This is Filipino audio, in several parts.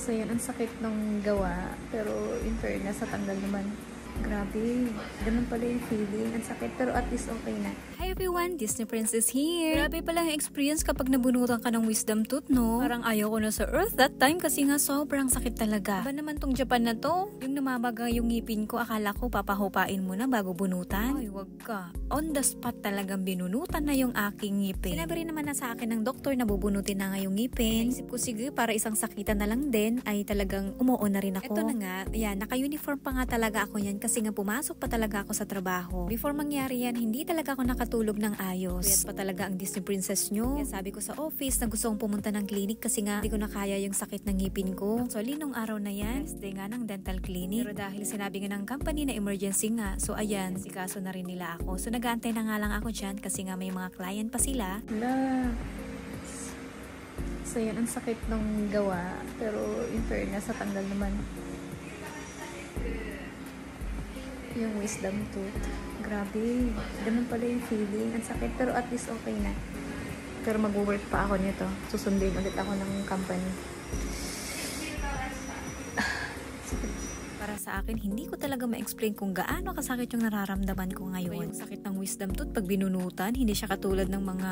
So yun, ang sakit nung gawa. Pero in fairness, sa tanggal naman. Grabe, ganun pala yung feeling. Ang sakit, pero at least okay na. Hi everyone, Disney Princess here. Grabe pala yung experience kapag nabunutan ka ng wisdom tooth, no? Parang ayaw ko na sa earth that time kasi nga sobrang sakit talaga. Ba naman tong Japan na to? Yung namamaga yung ngipin ko, akala ko papahupain mo na bago bunutan. Ay, wag ka. On the spot talagang binunutan na yung aking ngipin. Sinabi rin naman na sa akin ng doktor na bubunutin na nga yung ngipin. Naisip ko sige, para isang sakitan na lang din, ay talagang umuo na rin ako. Ito na nga, yan, naka-uniform pa nga talaga ako yan kasi nga pumasok pa talaga ako sa trabaho. Before mangyari yan, hindi talaga ako nakatulog ng ayos. Kuyat pa talaga ang Disney Princess nyo. Kaya sabi ko sa office na gusto kong pumunta ng clinic kasi nga hindi ko na kaya yung sakit ng ngipin ko. Actually, nung araw na yan, rest day nga ng dental clinic. Pero dahil sinabi nga ng company na emergency nga, so ayan, sikaso na rin nila ako. So nag-aantay na nga lang ako dyan kasi nga may mga client pa sila. Hala. So yun, ang sakit nung gawa. Pero in fairness, sa tanggal naman. Yung wisdom tooth. Grabe, ganun pala yung feeling. Ang sakit, pero at least okay na. Pero mag-work pa ako nito. Susundin ulit ako ng company. Para sa akin, hindi ko talaga ma-explain kung gaano kasakit yung nararamdaman ko ngayon. Yung sakit ng wisdom tooth, pag binunutan, hindi siya katulad ng mga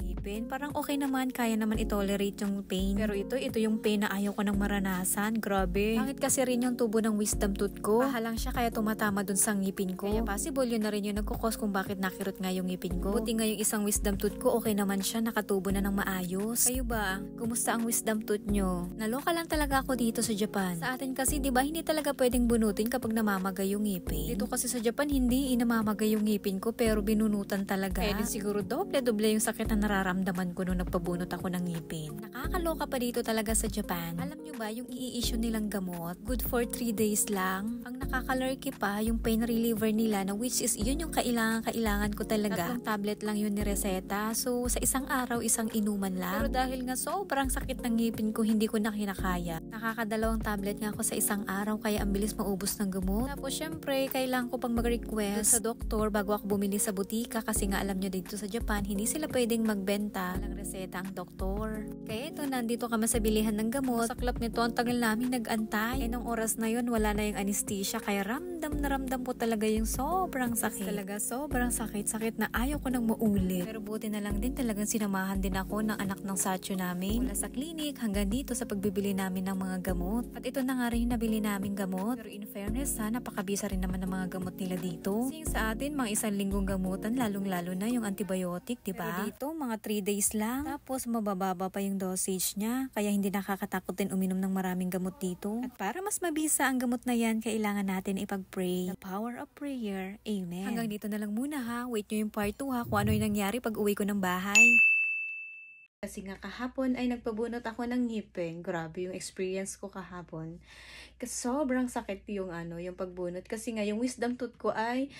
ngipin. Parang okay naman, kaya naman i-tolerate yung pain. Pero ito yung pain na ayaw ko nang maranasan. Grabe. Bakit kasi rin yung tubo ng wisdom tooth ko? Pahalang siya kaya tumatama dun sa ngipin ko. Kaya possible yun na rin yung nagkukos kung bakit nakirot nga yung ngipin ko. Buti nga yung isang wisdom tooth ko, okay naman siya, nakatubo na ng maayos. Kayo ba? Kumusta ang wisdom tooth nyo? Naloka lang talaga ako dito sa Japan. Sa atin kasi, di ba, hindi talaga pwedeng bunutin kapag namamagay yung ngipin. Dito kasi sa Japan, hindi namamagay yung ngipin ko pero binunutan talaga. Kaya din siguro doble-doble yung sakit na nararamdaman ko nung nagpabunot ako ng ngipin. Nakakaloka pa dito talaga sa Japan. Alam nyo ba, yung i-issue nilang gamot, good for 3 days lang. Ang nakakalurky pa, yung pain reliever nila na which is yun yung kailangan ko talaga. 3 tablet lang yun ni reseta. So, sa isang araw, isang inuman lang. Pero dahil nga sobrang sakit ng ngipin ko, hindi ko na kinakaya. Nakakadalawang tablet nga ako sa isang araw kaya ang bilis maubos ng gamot. Tapos syempre, kailangan ko pang mag-request sa doktor bago ako bumili sa butika kasi nga alam nyo dito sa Japan, hindi sila pwedeng magbenta ng reseta ang doktor. Kaya ito, nandito kami sa bilihan ng gamot. Saklap nito, ang tagal namin nag-antay. Nung oras na yun, wala na yung anesthesia kaya ramdam na ramdam ko talaga yung sobrang sakit. Talaga sobrang sakit na ayaw ko nang maulit. Pero buti na lang din talagang sinamahan din ako ng anak ng sacho namin. Mula sa clinic hanggang dito sa pagbibili namin ng mga gamot. At ito na nga rin yung nabili namin gamot. Pero in fairness, napakabisa rin naman ng mga gamot nila dito. Kasi sa atin, mga 1 linggong gamutan, lalong-lalo na yung antibiotic, diba? Pero dito, mga 3 days lang. Tapos, mabababa pa yung dosage niya. Kaya hindi nakakatakot din uminom ng maraming gamot dito. At para mas mabisa ang gamot na yan, kailangan natin ipag-pray. The power of prayer. Amen. Hanggang dito na lang muna ha. Wait nyo yung part 2 ha, kung ano yung nangyari pag uwi ko ng bahay. Kasi nga kahapon ay nagpabunot ako ng ngipin. Grabe yung experience ko kahapon. Kasi sobrang sakit yung pagbunot. Kasi nga yung wisdom tooth ko ay